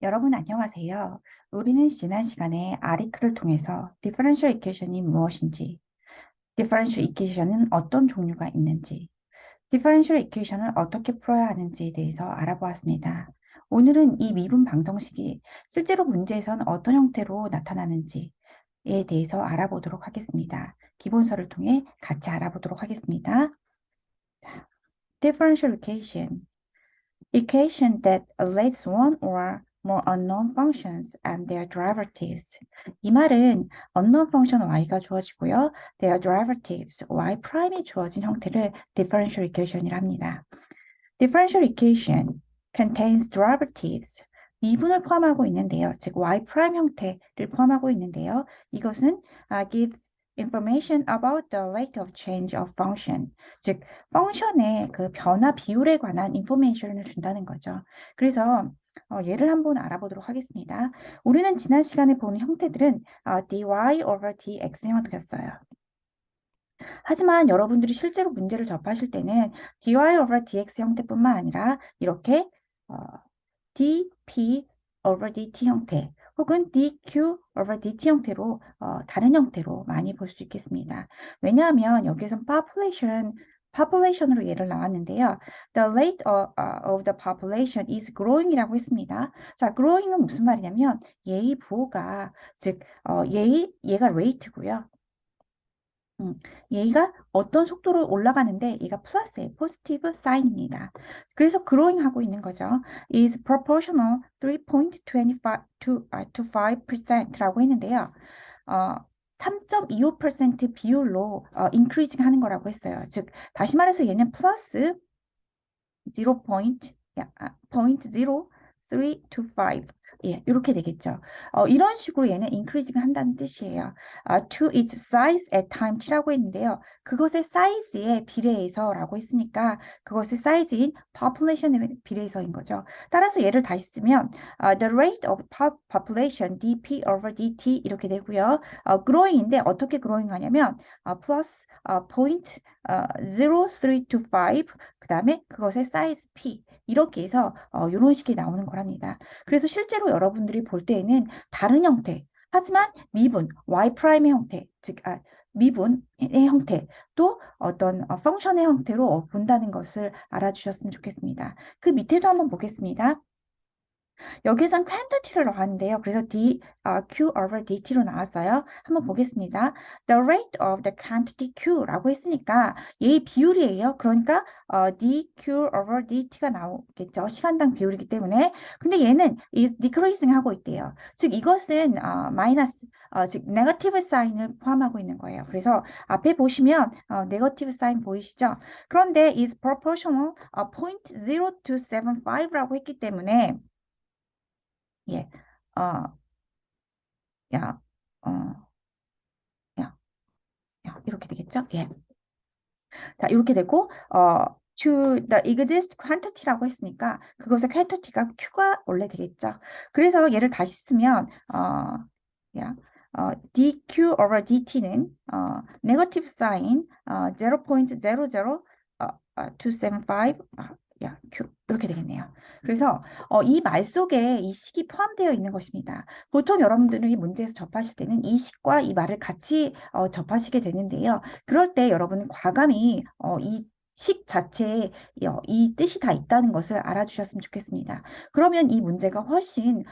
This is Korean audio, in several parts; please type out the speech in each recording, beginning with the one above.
여러분 안녕하세요. 우리는 지난 시간에 아리크를 통해서 디퍼런셜 이퀘이션이 무엇인지, 디퍼런셜 이퀘이션은 어떤 종류가 있는지, 디퍼런셜 이퀘이션을 어떻게 풀어야 하는지에 대해서 알아보았습니다. 오늘은 이 미분 방정식이 실제로 문제에선 어떤 형태로 나타나는지에 대해서 알아보도록 하겠습니다. 기본서를 통해 같이 알아보도록 하겠습니다. 자, differential equation. Equation that relates one or more unknown functions and their derivatives. 이 말은 unknown function y가 주어지고요. their derivatives y''이 주어진 형태를 differential equation이라 합니다. Differential equation contains derivatives. 미분을 포함하고 있는데요. 즉 y' 형태를 포함하고 있는데요. 이것은 gives information about the rate of change of function. 즉 펑션의 그 변화 비율에 관한 인포메이션을 준다는 거죠. 그래서 예를 한번 알아보도록 하겠습니다. 우리는 지난 시간에 본 형태들은 dy over dx 형태였어요. 하지만 여러분들이 실제로 문제를 접하실 때는 dy over dx 형태뿐만 아니라 이렇게 dp over dt 형태 혹은 dq over dt 형태로 다른 형태로 많이 볼 수 있겠습니다. 왜냐하면 여기에선 population으로 예를 나왔는데요. The rate of the population is growing이라고 했습니다. 자, growing은 무슨 말이냐면 얘의 부호가 즉 얘가 rate고요. 얘가 어떤 속도로 올라가는데 얘가 플러스의 포지티브 사인입니다. 그래서 growing 하고 있는 거죠. is proportional 3.25 to 5%라고 했는데요. 3.25% 비율로 increasing 하는 거라고 했어요. 즉 다시 말해서 얘는 플러스 0.03 to 5 예, 이렇게 되겠죠. 이런 식으로 얘는 increasing 한다는 뜻이에요. to its size at time t라고 했는데요. 그것의 사이즈에 비례해서라고 했으니까 그것의 사이즈인 population에 비례해서인 거죠. 따라서 얘를 다시 쓰면 the rate of population dp over dt 이렇게 되고요. growing인데 어떻게 growing 하냐면 plus point 0.3 to 5 그 다음에 그것의 사이즈 p 이렇게 해서 이런 식이 나오는 거랍니다. 그래서 실제로 여러분들이 볼 때에는 다른 형태 하지만 미분 y''의 형태 즉 미분의 형태 또 어떤 펑션의 형태로 본다는 것을 알아주셨으면 좋겠습니다. 그 밑에도 한번 보겠습니다. 여기선 quantity를 나왔는데요. 그래서 Q over DT로 나왔어요. 한번 보겠습니다. The rate of the quantity Q라고 했으니까 얘의 비율이에요. 그러니까 DQ over DT가 나오겠죠. 시간당 비율이기 때문에. 근데 얘는 is decreasing 하고 있대요. 즉 이것은 마이너스 즉 네거티브 사인을 포함하고 있는 거예요. 그래서 앞에 보시면 네거티브 사인 보이시죠? 그런데 is proportional 0.0275라고 했기 때문에 예, 어, 야, 어, 야, 이렇게 되겠죠? 예. 자, 이렇게 되고, to the exist quantity라고 했으니까, 그것의 quantity가 Q가 원래 되겠죠? 그래서 얘를 다시 쓰면, 야, dq over dt는, negative sign, 0.00275, Q. 이렇게 되겠네요. 그래서 이 말 속에 이 식이 포함되어 있는 것입니다. 보통 여러분들이 문제에서 접하실 때는 이 식과 이 말을 같이 접하시게 되는데요. 그럴 때 여러분은 과감히 이 식 자체에 이 뜻이 다 있다는 것을 알아주셨으면 좋겠습니다. 그러면 이 문제가 훨씬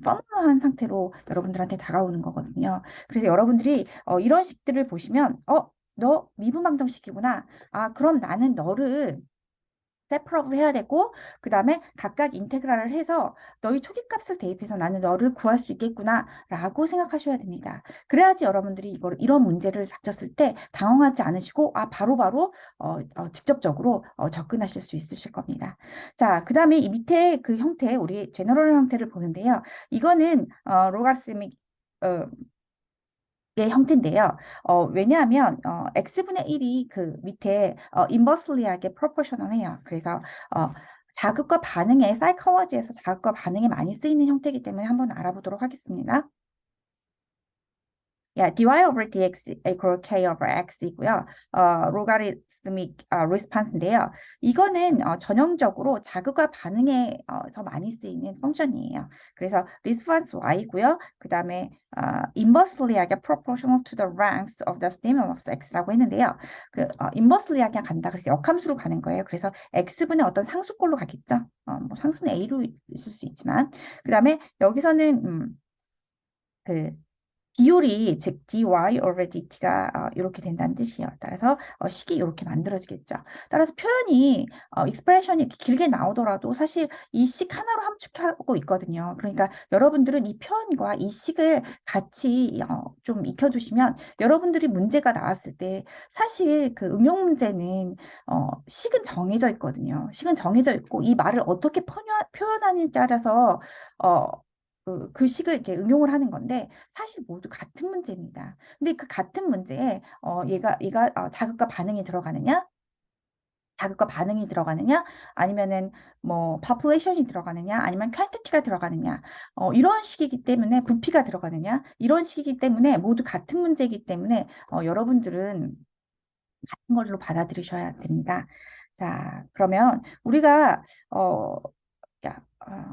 뻔뻔한 상태로 여러분들한테 다가오는 거거든요. 그래서 여러분들이 이런 식들을 보시면 너 미분방정식이구나. 그럼 나는 너를 세프로브 해야 되고 그 다음에 각각 인테그랄을 해서 너희 초기값을 대입해서 나는 너를 구할 수 있겠구나 라고 생각하셔야 됩니다. 그래야지 여러분들이 이런 문제를 닥쳤을 때 당황하지 않으시고 바로바로 직접적으로 접근하실 수 있으실 겁니다. 자, 그 다음에 이 밑에 그 형태 우리 제너럴 형태를 보는데요. 이거는 로가리스믹 의 형태인데요. 왜냐하면 x분의 1이 그 밑에 인버슬리하게 프로포셔널해요. 그래서 자극과 반응에 사이콜로지에서 자극과 반응에 많이 쓰이는 형태이기 때문에 한번 알아보도록 하겠습니다. dy over dx equal k over x이고요. logarithmic response인데요. 이거는 전형적으로 자극과 반응에 더 많이 쓰이는 펑션이에요. 그래서 response y고요. 그 다음에 inversely하게 proportional to the ranks of the stimulus x라고 했는데요. inversely하게 간다. 그래서 역함수로 가는 거예요. 그래서 x분의 어떤 상수꼴로 가겠죠. 뭐 상수는 a로 있을 수 있지만 그 다음에 여기서는 그 비율이 즉 dy over dt가 이렇게 된다는 뜻이에요. 따라서 식이 이렇게 만들어지겠죠. 따라서 표현이 익스프레션이 이렇게 길게 나오더라도 사실 이 식 하나로 함축하고 있거든요. 그러니까 여러분들은 이 표현과 이 식을 같이 좀 익혀두시면 여러분들이 문제가 나왔을 때 사실 그 응용 문제는 식은 정해져 있거든요. 식은 정해져 있고 이 말을 어떻게 표현하느냐에 따라서 그 식을 이렇게 응용을 하는 건데 사실 모두 같은 문제입니다. 근데 그 같은 문제에 얘가 자극과 반응이 들어가느냐? 자극과 반응이 들어가느냐? 아니면은 뭐 population이 들어가느냐? 아니면 quantity가 들어가느냐? 이런 식이기 때문에 부피가 들어가느냐? 이런 식이기 때문에 모두 같은 문제이기 때문에 여러분들은 같은 걸로 받아들이셔야 됩니다. 자, 그러면 우리가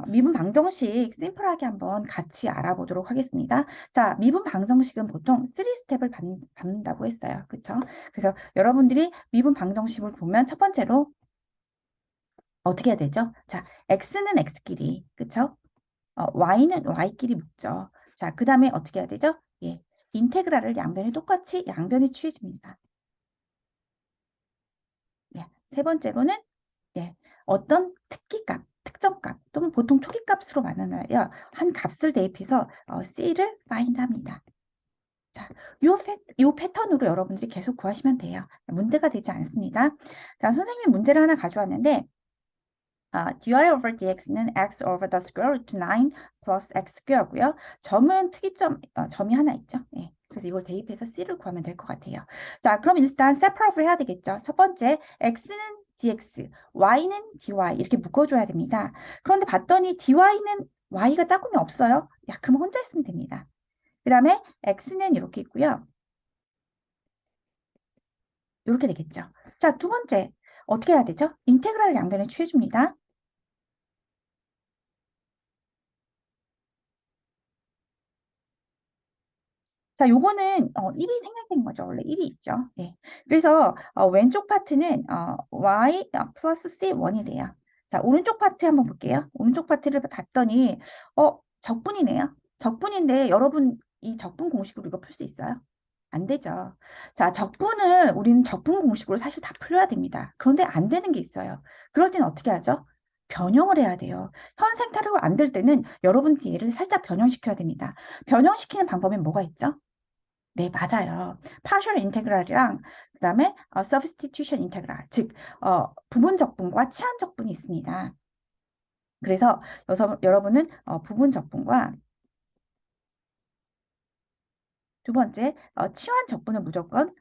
미분 방정식 심플하게 한번 같이 알아보도록 하겠습니다. 자, 미분 방정식은 보통 3스텝을 밟는다고 했어요. 그쵸? 그래서 여러분들이 미분 방정식을 보면 첫 번째로 어떻게 해야 되죠? 자, x는 x끼리, 그쵸? y는 y끼리 묶죠. 자, 그 다음에 어떻게 해야 되죠? 예, 인테그랄을 양변에 똑같이 양변에 취해줍니다. 예, 세 번째로는 예, 어떤 특기값, 특정값 또는 보통 초기값으로 만나나요? 한 값을 대입해서 C를 find 합니다. 자, 요 패턴으로 여러분들이 계속 구하시면 돼요. 문제가 되지 않습니다. 자, 선생님이 문제를 하나 가져왔는데 dy over dx는 x over the square root 9 plus x square고요. 점은 특이점, 점이 하나 있죠. 예. 그래서 이걸 대입해서 C를 구하면 될 것 같아요. 자, 그럼 일단 separable 해야 되겠죠. 첫 번째, x는 dx, y는 dy 이렇게 묶어줘야 됩니다. 그런데 봤더니 dy는 y가 짝꿍이 없어요. 야, 그럼 혼자 있으면 됩니다. 그 다음에 x는 이렇게 있고요. 이렇게 되겠죠. 자, 두 번째, 어떻게 해야 되죠? 인테그랄을 양변에 취해줍니다. 자, 요거는 1이 생략된 거죠. 원래 1이 있죠. 네. 그래서 왼쪽 파트는 y 플러스 c1이 돼요. 자, 오른쪽 파트 한번 볼게요. 오른쪽 파트를 봤더니 적분이네요. 적분인데 여러분 이 적분 공식으로 이거 풀 수 있어요? 안 되죠. 자, 적분을 우리는 적분 공식으로 사실 다 풀어야 됩니다. 그런데 안 되는 게 있어요. 그럴 때는 어떻게 하죠? 변형을 해야 돼요. 현 생태계가 안 될 때는 여러분들이 얘를 살짝 변형시켜야 됩니다. 변형시키는 방법엔 뭐가 있죠? 네, 맞아요. partial integral이랑 그다음에 substitution integral, 즉 부분 적분과 치환 적분이 있습니다. 그래서 여러분은 부분 적분과 두 번째 치환 적분을 무조건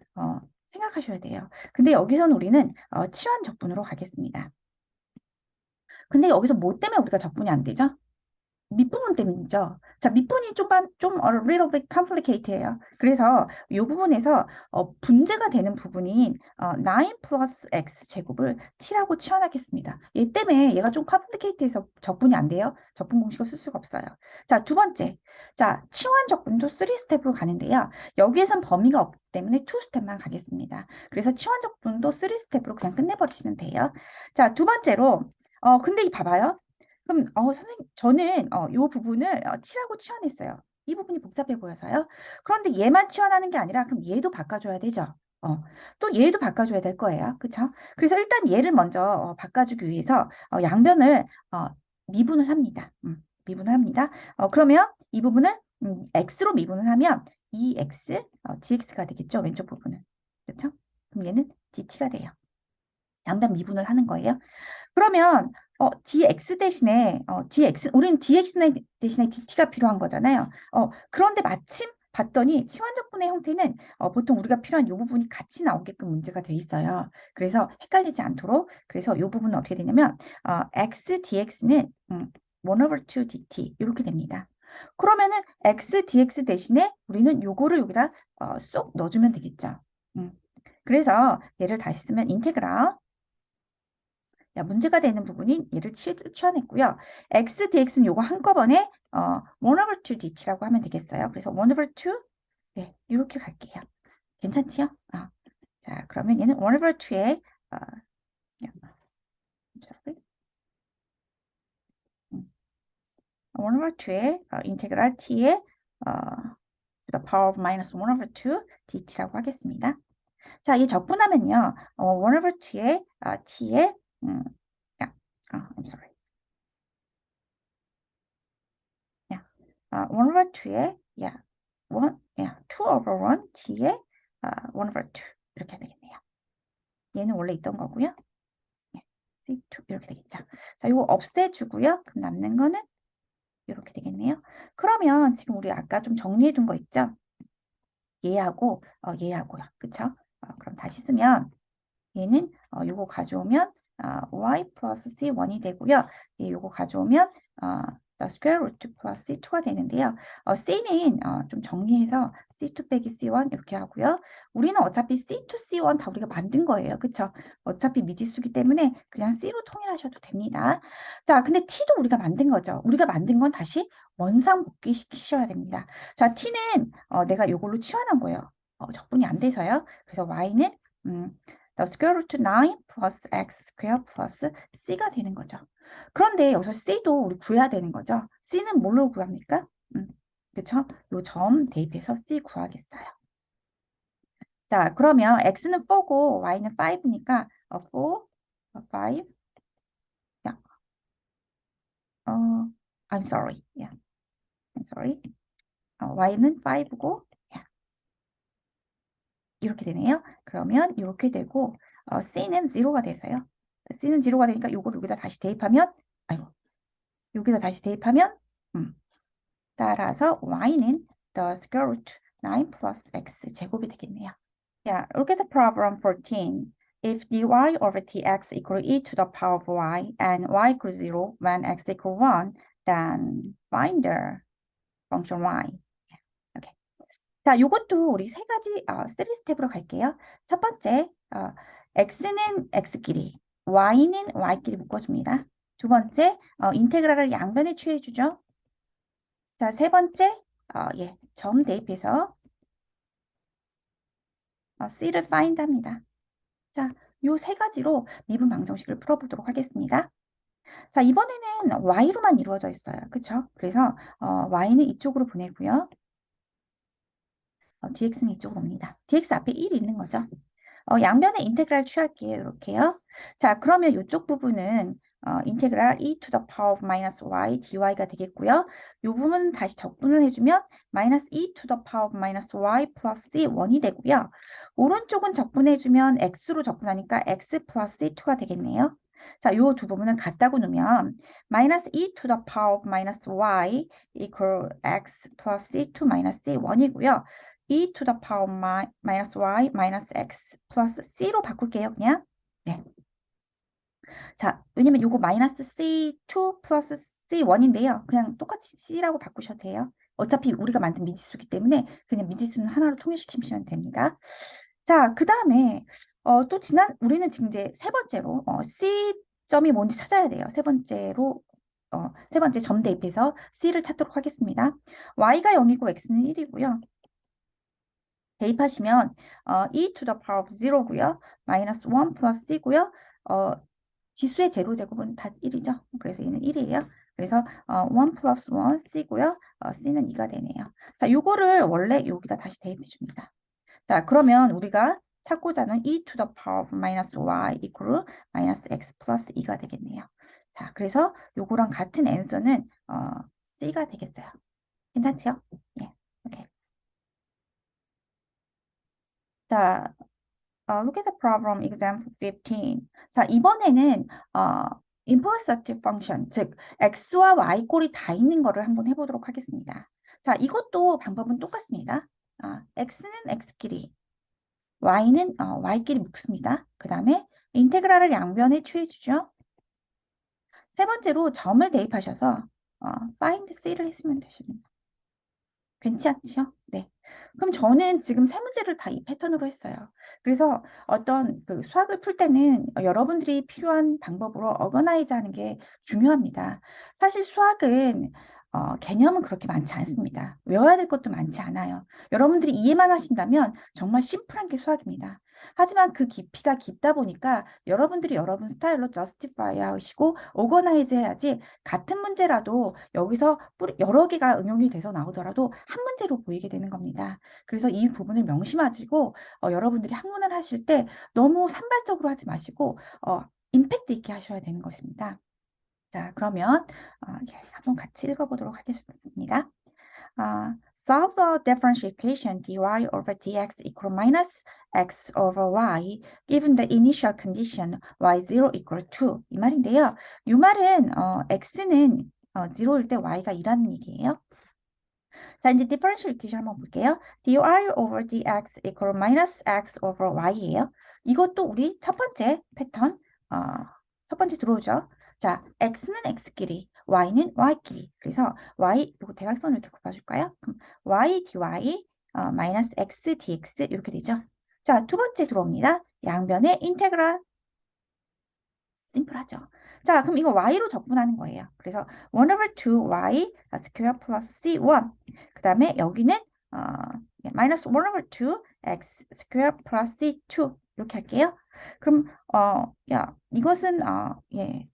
생각하셔야 돼요. 근데 여기서는 우리는 치환 적분으로 가겠습니다. 근데 여기서 뭐 때문에 우리가 적분이 안 되죠? 밑부분 때문이죠. 자, 밑부분이 좀 a little bit complicated해요. 그래서 이 부분에서 분제가 되는 부분인 9 플러스 x 제곱을 t라고 치환하겠습니다. 얘 때문에 얘가 좀 complicated해서 적분이 안 돼요. 적분 공식을 쓸 수가 없어요. 자, 두 번째. 자, 치환 적분도 3스텝으로 가는데요. 여기에선 범위가 없기 때문에 2스텝만 가겠습니다. 그래서 치환 적분도 3스텝으로 그냥 끝내버리시면 돼요. 자, 두 번째로 근데 봐봐요. 그럼 선생님 저는 이 부분을 칠하고 치환했어요. 이 부분이 복잡해 보여서요. 그런데 얘만 치환하는 게 아니라 그럼 얘도 바꿔줘야 되죠. 또 얘도 바꿔줘야 될 거예요. 그쵸? 그래서 일단 얘를 먼저 바꿔주기 위해서 양변을 미분을 합니다. 미분을 합니다. 그러면 이 부분을 x로 미분을 하면 2x dx가 되겠죠. 왼쪽 부분은. 그렇죠? 그럼 얘는 dt가 돼요. 양변 미분을 하는 거예요. 그러면 dx 대신에 우리는 dx 대신에 dt가 필요한 거잖아요. 그런데 마침 봤더니 치환적분의 형태는 보통 우리가 필요한 이 부분이 같이 나오게끔 문제가 돼 있어요. 그래서 헷갈리지 않도록 그래서 이 부분은 어떻게 되냐면 x dx는 1 over 2 dt 이렇게 됩니다. 그러면은 x dx 대신에 우리는 요거를 여기다 쏙 넣어주면 되겠죠. 음. 그래서 얘를 다시 쓰면 인테그랄. 야, 문제가 되는 부분이 얘를 치워냈고요. x dx는 요거 한꺼번에 1 over 2 dt라고 하면 되겠어요. 그래서 1 over 2 네, 이렇게 갈게요. 괜찮지요? 자, 그러면 얘는 1 over 2에 sorry. 1 over 2에 인테그랄 t에 to the power of minus 1 over 2 dt라고 하겠습니다. 자, 이 적분하면요. 1 over 2에 t에 야, I'm sorry. 야, 1 over 2에 2 over 1 t에 1 over 2 이렇게 되겠네요. 얘는 원래 있던 거고요. C2 이렇게 되겠죠. 자, 이거 없애주고요. 그럼 남는 거는 이렇게 되겠네요. 그러면 지금 우리 아까 좀 정리해 둔 거 있죠? 얘하고 얘하고요. 그쵸? 그럼 다시 쓰면 얘는 요거 가져오면 y 플러스 c1이 되고요. 요거 가져오면 the square root 플러스 c2가 되는데요. c는 좀 정리해서 c2 빼기 c1 이렇게 하고요. 우리는 어차피 c2, c1 다 우리가 만든 거예요. 그쵸? 어차피 미지수기 때문에 그냥 c로 통일하셔도 됩니다. 자, 근데 t도 우리가 만든 거죠. 우리가 만든 건 다시 원상 복귀시키셔야 됩니다. 자, t는 내가 요걸로 치환한 거예요. 적분이 안 돼서요. 그래서 y는 the square root 9 plus x square plus c가 되는 거죠. 그런데 여기서 c도 우리 구해야 되는 거죠. c는 뭘로 구합니까? 그쵸? 요 점 대입해서 c 구하겠어요. 자, 그러면 x는 4고 y는 5니까 4, 5, yeah. I'm sorry. Yeah, I'm sorry. y는 5고 이렇게 되네요. 그러면 이렇게 되고 c는 0가 돼서요. c는 0가 되니까 요걸 여기다 다시 대입하면 아이고 여기다 다시 대입하면 따라서 y는 the square root 9 plus x 제곱이 되겠네요. Yeah, look at the problem 14. If dy over dx equal e to the power of y and y equals 0 when x equals 1, then find the function y. Okay. 자, 요것도 우리 세 가지 3스텝으로 갈게요. 첫 번째, x는 x끼리, y는 y끼리 묶어줍니다. 두 번째, 인테그랄을 양변에 취해주죠. 자, 세 번째, 점 대입해서 c를 find 합니다. 자, 요 세 가지로 미분 방정식을 풀어보도록 하겠습니다. 자, 이번에는 y로만 이루어져 있어요. 그쵸? 그래서 y는 이쪽으로 보내고요. dx는 이쪽으로 옵니다. dx 앞에 1이 있는 거죠. 양변에 인테그랄 취할게요. 이렇게요. 자, 그러면 이쪽 부분은 인테그랄 e to the power of minus y dy가 되겠고요. 이 부분 다시 적분을 해주면 minus e to the power of minus y plus c1이 되고요. 오른쪽은 적분해주면 x로 적분하니까 x plus c2가 되겠네요. 자, 이 두 부분을 갖다고 놓으면 minus e to the power of minus y equal x plus c2 minus c1이고요. e to the power minus y minus x 플러스 c로 바꿀게요. 그냥. 네. 자, 왜냐면 요거 마이너스 c2 플러스 c1인데요. 그냥 똑같이 c라고 바꾸셔도 돼요. 어차피 우리가 만든 미지수기 때문에 그냥 미지수는 하나로 통일시키시면 됩니다. 자, 그 다음에 또 우리는 지금 이제 세 번째로 c점이 뭔지 찾아야 돼요. 세 번째로 세 번째 점 대입해서 c를 찾도록 하겠습니다. y가 0이고 x는 1이고요. 대입하시면 e to the power of 0고요. 마이너스 1 플러스 c고요. 지수의 제로제곱은 다 1이죠. 그래서 얘는 1이에요. 그래서 1 플러스 1 c고요. c는 2가 되네요. 자, 요거를 원래 여기다 다시 대입해 줍니다. 자, 그러면 우리가 찾고자 하는 e to the power of minus y equal minus x 플러스 2가 되겠네요. 자, 그래서 요거랑 같은 앤서는 c가 되겠어요. 괜찮죠? 예. 오케이. 자, look at the problem example 15. 자, 이번에는 implicit function, 즉 x와 y 꼴이 다 있는 거를 한번 해보도록 하겠습니다. 자, 이것도 방법은 똑같습니다. x는 x끼리, y는 y끼리 묶습니다. 그 다음에 인테그랄을 양변에 취해주죠. 세 번째로 점을 대입하셔서 find C를 했으면 되십니다. 괜찮죠? 네. 그럼 저는 지금 세 문제를 다 이 패턴으로 했어요. 그래서 어떤 그 수학을 풀 때는 여러분들이 필요한 방법으로 어거나이즈 하는 게 중요합니다. 사실 수학은 개념은 그렇게 많지 않습니다. 외워야 될 것도 많지 않아요. 여러분들이 이해만 하신다면 정말 심플한 게 수학입니다. 하지만 그 깊이가 깊다 보니까 여러분들이 여러분 스타일로 justify 하시고 organize 해야지 같은 문제라도 여기서 여러 개가 응용이 돼서 나오더라도 한 문제로 보이게 되는 겁니다. 그래서 이 부분을 명심하시고 여러분들이 학문을 하실 때 너무 산발적으로 하지 마시고 임팩트 있게 하셔야 되는 것입니다. 자, 그러면 예, 한번 같이 읽어보도록 하겠습니다. Solve the differential equation dy over dx equal minus x over y given the initial condition y0 equal 2. 이 말인데요. 이 말은 x는 0일 때 y가 2라는 얘기예요. 자, 이제 differential equation 한번 볼게요. dy over dx equal minus x over y예요. 이것도 우리 첫 번째 패턴, 첫 번째 들어오죠. 자, x는 x끼리, y는 y끼리. 그래서 y, 이거 대각선을 이렇게 곱해줄까요? 그럼 y dy 마이너스 x dx 이렇게 되죠. 자, 두 번째 들어옵니다. 양변의 인테그랄 심플하죠. 자, 그럼 이거 y로 적분하는 거예요. 그래서 1 over 2y 스퀘어 플러스 c1. 그 다음에 여기는 마이너스 1 over 2x 스퀘어 플러스 c2 이렇게 할게요. 그럼 이것은 예,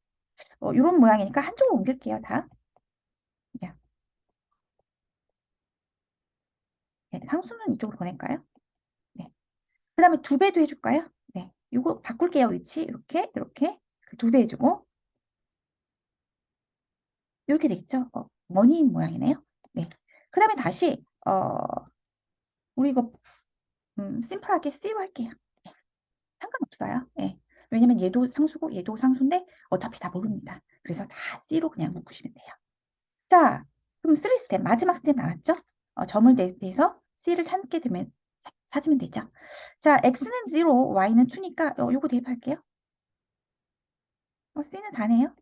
이런 모양이니까 한쪽으로 옮길게요. 다. 예, 예, 상수는 이쪽으로 보낼까요? 네. 그 다음에 두 배도 해줄까요? 네. 이거 바꿀게요. 위치 이렇게 이렇게 두 배 해주고 이렇게 되겠죠? 원인 모양이네요. 네. 그 다음에 다시 우리 이거 심플하게 C로 할게요. 네. 상관없어요. 네. 왜냐면 얘도 상수고 얘도 상수인데 어차피 다 모릅니다. 그래서 다 C로 그냥 묶으시면 돼요. 자, 그럼 3스텝 마지막 스텝 나왔죠? 점을 대서 C를 찾으면 되죠. 자, X는 0, Y는 2니까 요거 대입할게요. C는 4네요.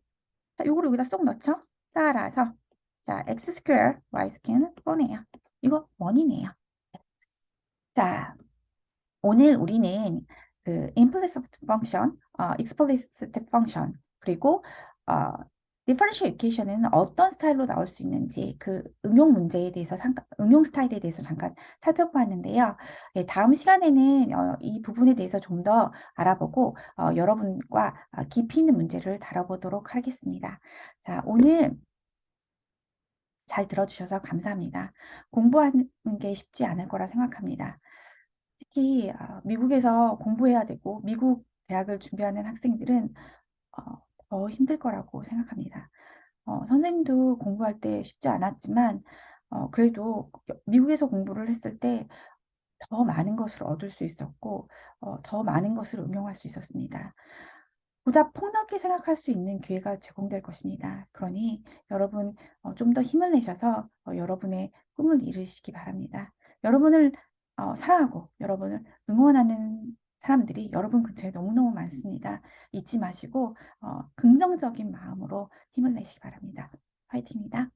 자, 요거를 여기다 쏙 넣죠? 따라서 자, X 스퀘어, Y 스퀘어는 4네요. 이거 원이네요. 자, 오늘 우리는 그 implicit function, explicit function, 그리고 differential equation은 어떤 스타일로 나올 수 있는지 그 응용 문제에 대해서 응용 스타일에 대해서 잠깐 살펴보았는데요. 예, 다음 시간에는 이 부분에 대해서 좀 더 알아보고 여러분과 깊이 있는 문제를 다뤄보도록 하겠습니다. 자, 오늘 잘 들어주셔서 감사합니다. 공부하는 게 쉽지 않을 거라 생각합니다. 특히 미국에서 공부해야 되고 미국 대학을 준비하는 학생들은 더 힘들 거라고 생각합니다. 선생님도 공부할 때 쉽지 않았지만 그래도 미국에서 공부를 했을 때 더 많은 것을 얻을 수 있었고 더 많은 것을 응용할 수 있었습니다. 보다 폭넓게 생각할 수 있는 기회가 제공될 것입니다. 그러니 여러분 좀 더 힘을 내셔서 여러분의 꿈을 이루시기 바랍니다. 여러분을 사랑하고 여러분을 응원하는 사람들이 여러분 근처에 너무너무 많습니다. 잊지 마시고 긍정적인 마음으로 힘을 내시기 바랍니다. 화이팅입니다.